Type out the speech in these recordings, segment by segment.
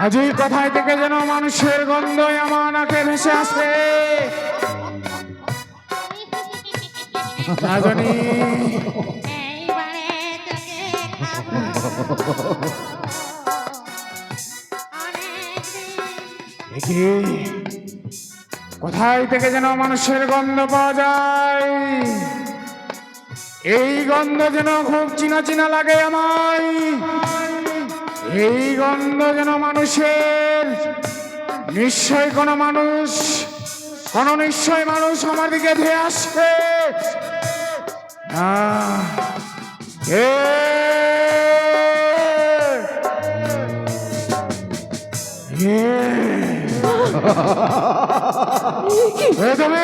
আজ এই কথায় থেকে যেন মানুষের গন্ধ আমার নাকে ভেসে আসে। না জানি কোথায় থেকে যেন মানুষের গন্ধ পাওয়া যায়। এই গন্ধ যেন খুব চিনা চিনা লাগে আমায়। এই গন্ধ যেন মানুষের, নিশ্চয় কোনো মানুষ, কোনো নিশ্চয় মানুষ আমার দিকে ধেয়ে আসবে। কে তুমি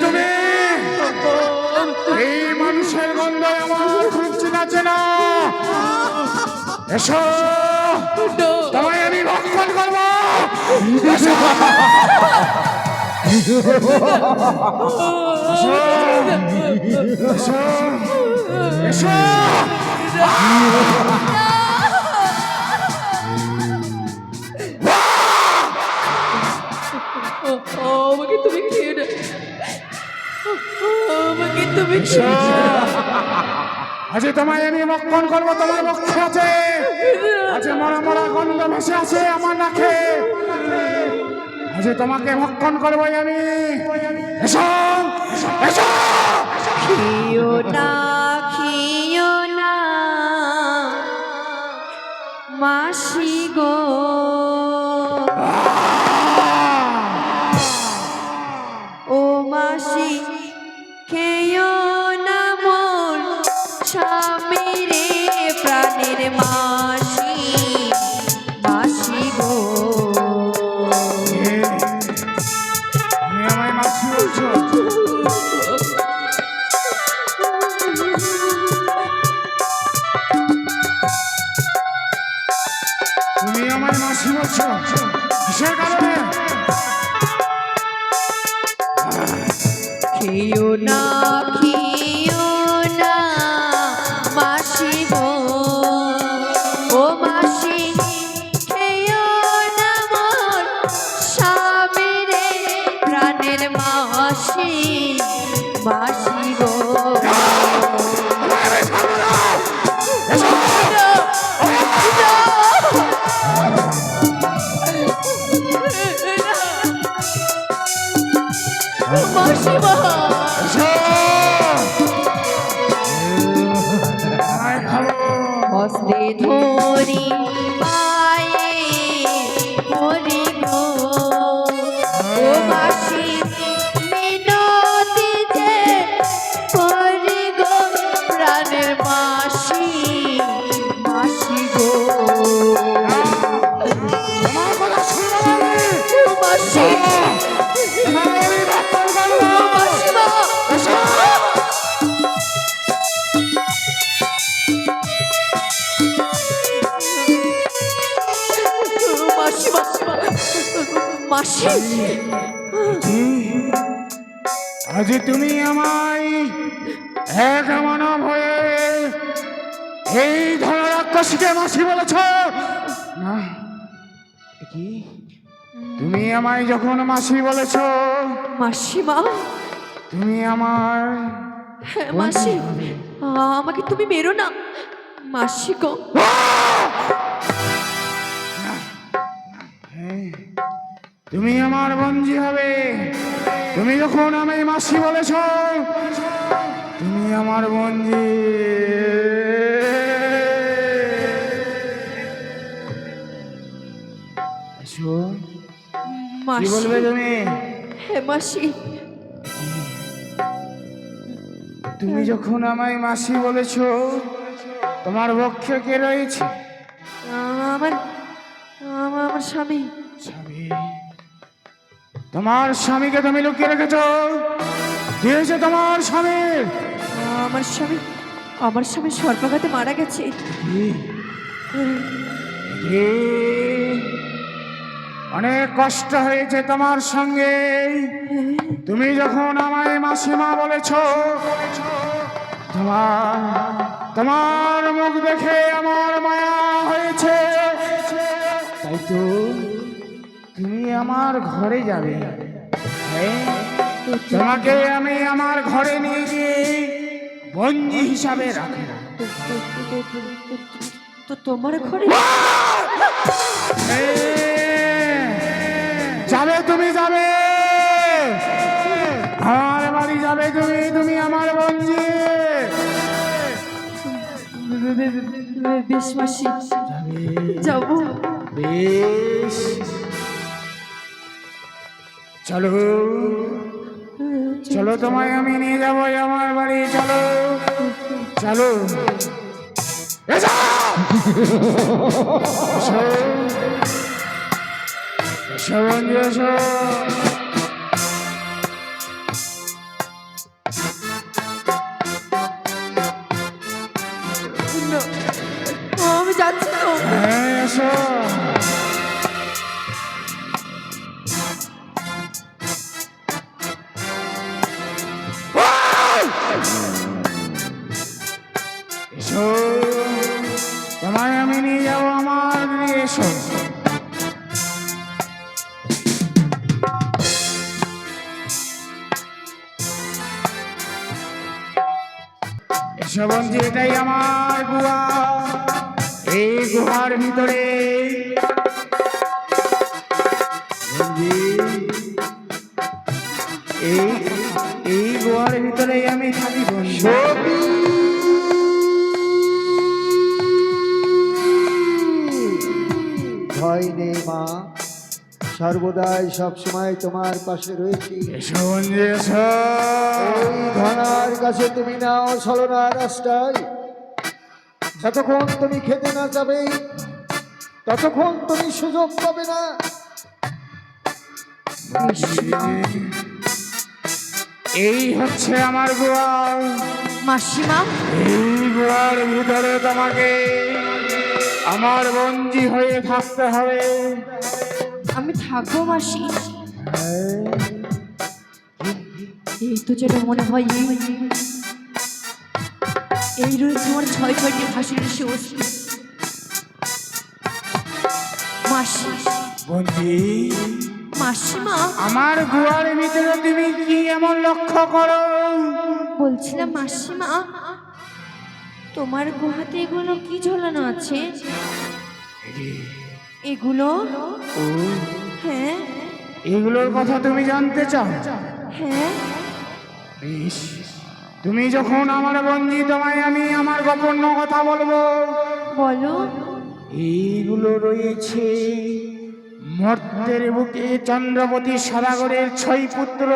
তুমি এই মানুষের গন্ধ আমার খুব চেনা চেনা। এসো, তোমায় আমি ভক্ষণ করবো। এসো, এসো, এসো। আমাকে তুমি খেয়ে না, আমাকে তুমি আজ তোমায় আমি ভক্ষণ করবো। তোমার পক্ষে আছে, আজ মরা মরা গন্ধ ভেসে আছে আমার নাকে। আজ তোমাকে ভক্ষণ করবো আমি। এসো, এসো। খেও না, খেও না মাসি গো, ও মাসি খেও না মোর স্বামী রে, প্রাণের মাসি, মাসি গো। তুমি আমায় মাসি বলছো? তুমি আমায় মাসি বলছো কিসের কারণে? খেও না, খেও না মাসি গো, ও মাসি খেও না মোর স্বামী রে, প্রাণের মাসি, মাসি গো। মাসিমা হস্তে ধরি পায়ে ধরি গো, ও মাসি মিনতি যে করি গো, প্রাণের মাসি, মাসি গো। মাসি মাসি, আজ তুমি আমায় এক মানব হয়ে এই ধরা রাক্ষসীকে মাসি বলেছ না? কি তুমি আমায় যখন মাসি বলেছ, মাসিমা, তুমি আমার হ্যাঁ মাসি, আমাকে তুমি মেরো না মাসি গো। তুমি আমার বঞ্জি হবে। তুমি যখন আমায় মাসি বলেছ, তুমি আমার বঞ্জি। কি মাসি বলবে তুমি? হ্যাঁ মাসি, তুমি যখন আমায় মাসি বলেছ, তোমার পক্ষে কে রয়েছে? আমার আমার স্বামী। স্বামী? তোমার স্বামীকে তুমি লুকিয়ে রেখেছ? কি হয়েছে তোমার স্বামীর? আমার স্বামী সর্পাঘাতে মারা গেছে। এ, অনেক কষ্ট হয়েছে তোমার সঙ্গে। তুমি যখন আমায় মাসিমা বলেছ, তোমার তোমার মুখ দেখে আমার মায়া হয়েছে, তাই তো তুমি আমার ঘরে যাবে। হ্যাঁ, তোমাকে আমি আমার ঘরে নিয়ে গিয়ে বন্দি হিসাবে রাখবো। তো তোমার ঘরে যাবে, তুমি যাবে, আমার বাড়ি যাবে তুমি, তুমি আমার বন্দি। বেশ মাসি, যাবো। বেশ, চলো চলো, তোমায় আমি নিয়ে যাবো আমার বাড়ি। চলো চলো, এসো এসো বন্ধু, এসো। আমি যাচ্ছি তো। হ্যাঁ, এসো। এসো, তোমায় আমি নিয়ে যাবো আমার বাড়ি। এসো। এসো বন্ধু, এটাই আমার গুহা। এই গুহার ভিতরে বন্ধু, এই গুহার ভিতরে আমি থাকি বন্ধু। ভয় নেই মা, সর্বদাই সবসময় তোমার পাশে রয়েছি। এসো বন্ধু, এসো। এই ধনার কাছে তুমি নাও ছলনার রাস্তায়। যতক্ষণ তুমি খেতে না যাবে ততক্ষণ তুমি সুযোগ পাবে না। এই হচ্ছে আমার গুহা। মাসিমা, এই গুহার ভিতরে তোমাকে আমার বন্দি হয়ে থাকতে হবে। আমি থাকবো মাসি। এই তো যেটা মনে হয়, এই রয়েছে আমার 6-6টি ভাষীর শেষ। মাসি, বন্দি, মাসিমা, আমার গুহার ভিতরে তুমি কি এমন লক্ষ্য করো? বলছিলাম মাসিমা, তোমার গুহাতে এগুলো কি ঝোলানো আছে? এগুলো? হ্যাঁ এগুলোর কথা তুমি জানতে চাও? হ্যাঁ। বেশ, তুমি যখন আমার বন্দি, তোমায় আমি আমার গোপন কথা বলবো। বলো। এইগুলো রয়েছে মর্তের বুকে চন্দ্রবতী সদাগরের 6 পুত্র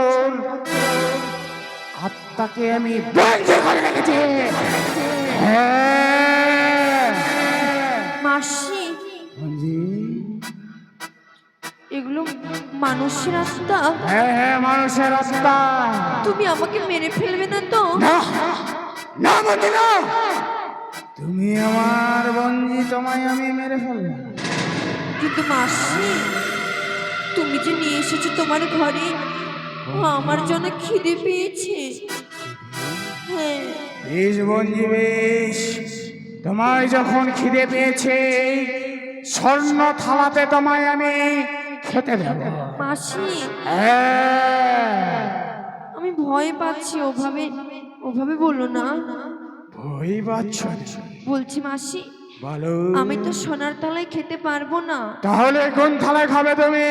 আত্মাকে আমি বন্দি করে রেখেছি। হ্যাঁ মাসি, বন্দি, এগুলো মানুষের আত্মা? হ্যাঁ হ্যাঁ, মানুষের আত্মা। তুমি আমাকে মেরে ফেলবে না তো? না না বন্দি, না, তুমি আমার বন্দি, তোমায় আমি মেরে ফেলবো। কিন্তু মাসি, তুমি যে নিয়ে এসেছো তোমার ঘরে, আমার জন্য খিদে পেয়েছে। হ্যাঁ। বেশ বন্দি, বেশ, তোমায় যখন খিদে পেয়েছে, স্বর্ণ থালাতে তোমায় আমি খেতে দেব। মাসি, হ্যাঁ। আমি ভয় পাচ্ছি। ওভাবে ওভাবে বলো না। ভয় পাচ্ছ? বলছি মাসি, বলো। আমি তো সোনার থালায় খেতে পারবো না। তাহলে কোন থালায় খাবে তুমি?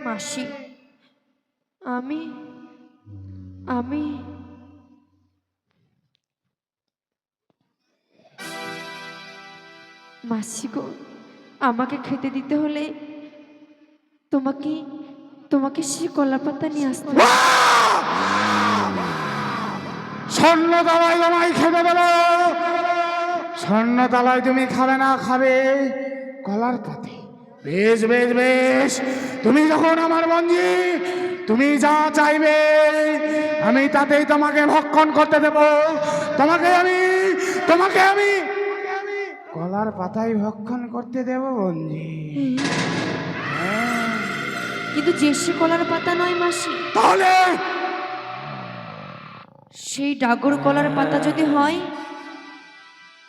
মাসি, আমি আমি মাসি গো, আমাকে খেতে দিতে হলে তোমাকে তোমাকে সে কলা পাতা নিয়ে আসতে হবে। স্বর্ণ তালায় তোমায় খেতে দেব। স্বর্ণ তালায় তুমি খাবে না, খাবে কলার পাতে। বেশ বেশ বেশ, তুমি যখন আমার বন্ধু, তুমি যা চাইবে আমি তাতেই তোমাকে ভক্ষণ করতে দেব। তোমাকে আমি কলার পাতায় ভক্ষণ করতে দেব বঞ্জি। কিন্তু যে সে কলার পাতা নয় মাসি, তাহলে সেই ডাগর কলার পাতা যদি হয়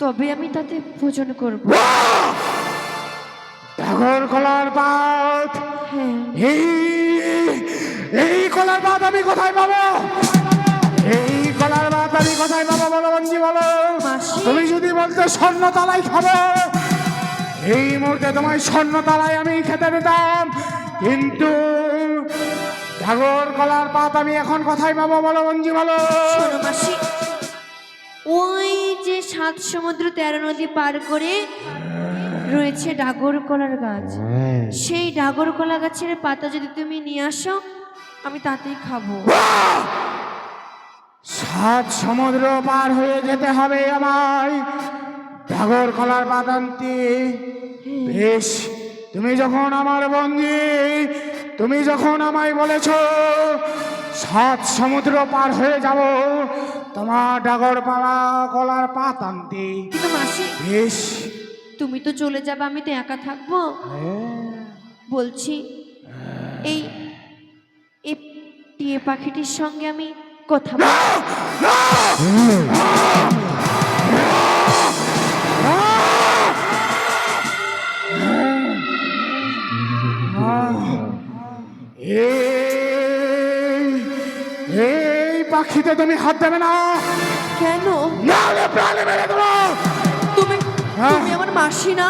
তবে আমি তাতে ভোজন করব। ডাগর কলার পাত, হ্যাঁ, এই এই কলার পাত আমি কোথায় পাবো? এই কলার পাত আমি কোথায় পাবো বলো বঞ্জি বলো। মাসি। তুমি যদি বলতে স্বর্ণ তালাই খাবো, এই মুহূর্তে তোমায় স্বর্ণ তালাই আমি খেতে দিতাম, কিন্তু ডাগর কলার পাত আমি এখন কোথায় পাবো বলো বঞ্জি বলো। শোনো মাসি, ওই যে 7 সমুদ্র 13 নদী পার করে রয়েছে ডাগর কলার গাছ, সেই ডাগর কলা গাছের পাতা যদি তুমি নিয়ে আসো আমি তাতেই খাবো। 7 সমুদ্র পার হয়ে যেতে হবে আমায় ডাগর কলার পাত আনতে। বেশ, তুমি যখন আমার বঞ্জি, তুমি যখন আমায় বলেছ 7 সমুদ্র পার হয়ে যাব তোমার ডাগর পালা কলার পাত আনতে, কিন্তু মাসি, বেশ। তুমি তো চলে যাবে, আমি তো একা থাকবো। বলছি এই এই টিয়ে পাখিটির সঙ্গে আমি কথা এই পাখিতে তুমি হাত দেবে না, কেন? নাহলে প্রাণে মেরে দেবো। তুমি হ্যাঁ। তুমি আমার মাসি না?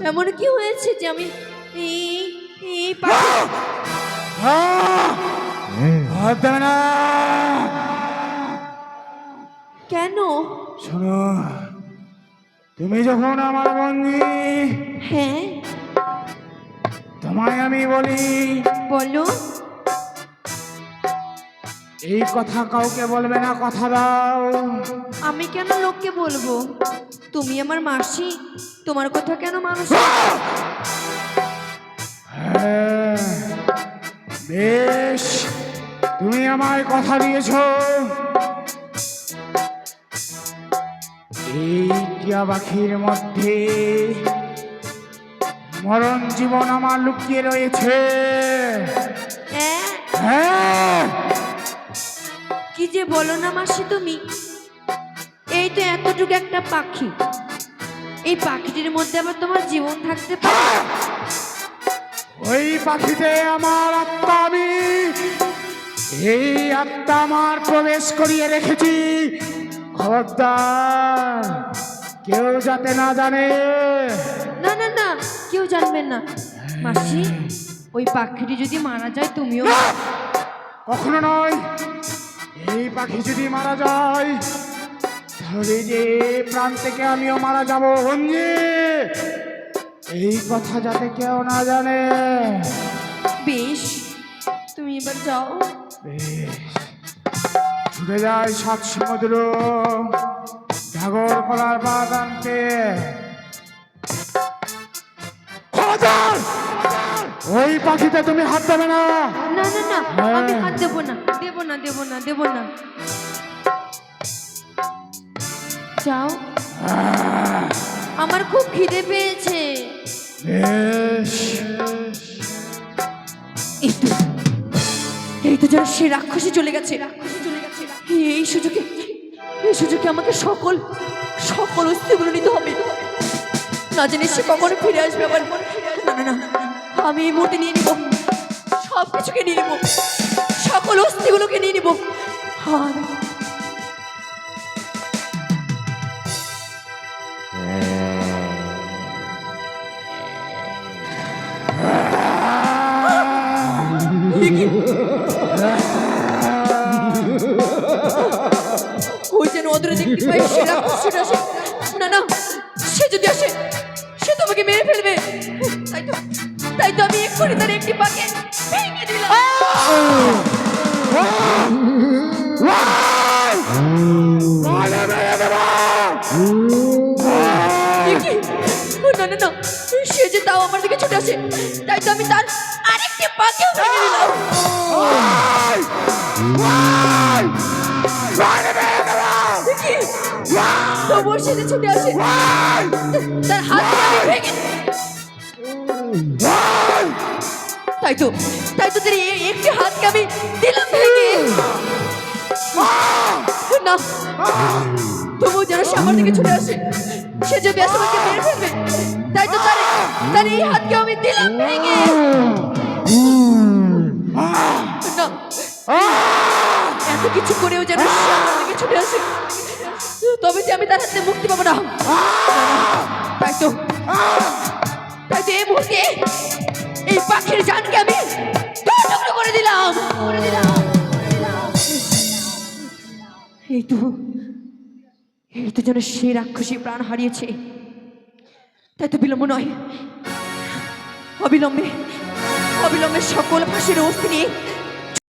এমন কি হয়েছে যে আমি এই এই পাখি হাত দেবে না। কেন? শোনো, তুমি যখন আমার বন্ধু, হ্যাঁ তোমায় আমি বলি বলো। এই কথা কাউকে বলবে না, কথা দাও। আমি কেন লোককে বলবো? তুমি আমার মাসি, তোমার কথা কেন মানুষ? হ্যাঁ, বেশ, তুমি আমায় কথা দিয়েছ এই টিয়া পাখির মধ্যে মরণ জীবন আমার লুকিয়ে রয়েছে। হ্যাঁ, হ্যাঁ, কি যে বলো না মাসি তুমি। এই তো এতটুকু একটা পাখি, এই পাখিটির মধ্যে আবার তোমার জীবন থাকতে পারে? ওই পাখিতে আমার আত্মা, আমি এই আত্মা আমার প্রবেশ করিয়ে রেখেছি। খবরদার কেউ যাতে না জানে। না না না, কেউ জানবেন না মাসি। ওই পাখিটি যদি মারা যায় তুমিও? না, কখনো নয়। এই পাখি যদি মারা যায় তাহলে যে প্রাণ থেকে আমিও মারা যাব বন্ধু, এই কথা যাতে কেউ না জানে। বেশ, তুমি এবার যাও। বেশ, ছুটে যায় 7 সমুদ্র ডাগর কলার পাত আনতে। খবরদার, ওই পাখিতে তুমি হাত দেবে না। না না না, হ্যাঁ। আমি হাত দেবো না, দেবো না, দেবো না, দেবো না। যাও, আমার খুব খিদে পেয়েছে। বেশ, এই তো, এই তো যেন সে রাক্ষসী চলে গেছে। এই সুযোগে, এই সুযোগে আমাকে সকল সকল অস্তিগুলো নিতে হবে। না জানি সে কখনো ফিরে আসবে আবার। না না না, আমি এই মুহূর্তে নিয়ে নিব, সব কিছুকে নিয়ে নিব, সকল অস্তিগুলোকে নিয়ে নিব। আমি ওই যেন অদূরে দেখতে পাই সে রাক্ষসীটা আসে। না না, সে যদি আসে সে তোমাকে মেরে ফেলবে। তাই তো আমি এক্ষুনি তার একটি পাকে ভেঙে দিলাম। এ কি? না না না, সে যে তাও আমার দিকে ছুটে আসে, তাই তো আমি তার আরেকটি পাকেও ভেঙে দিলাম। এ পাচ্ছি তবুও সে যে ছুটে আসে তার হাতকে আমি ভেঙে তাই তো তার একটি হাতকে আমি দিলাম ভেঙে না তবুও যেন সে আমার দিকে ছুটে আসে সে যদি আসে আমাকে মেরে ফেলবে তাই তো তার এই হাতকে আমি দিলাম ভেঙে না এত কিছু করেও যেন সে আমার দিকে ছুটে আসে তবে যে আমি তার হাতে মুক্তি পাবো না তাই তো এই মুহূর্তে এই পাখির জানকে আমি টুকরো করে দিলাম এই তো যেন সে রাক্ষসী প্রাণ হারিয়েছে তাই তো বিলম্ব নয় অবিলম্বে সকল ফাঁসির অস্থি নিয়ে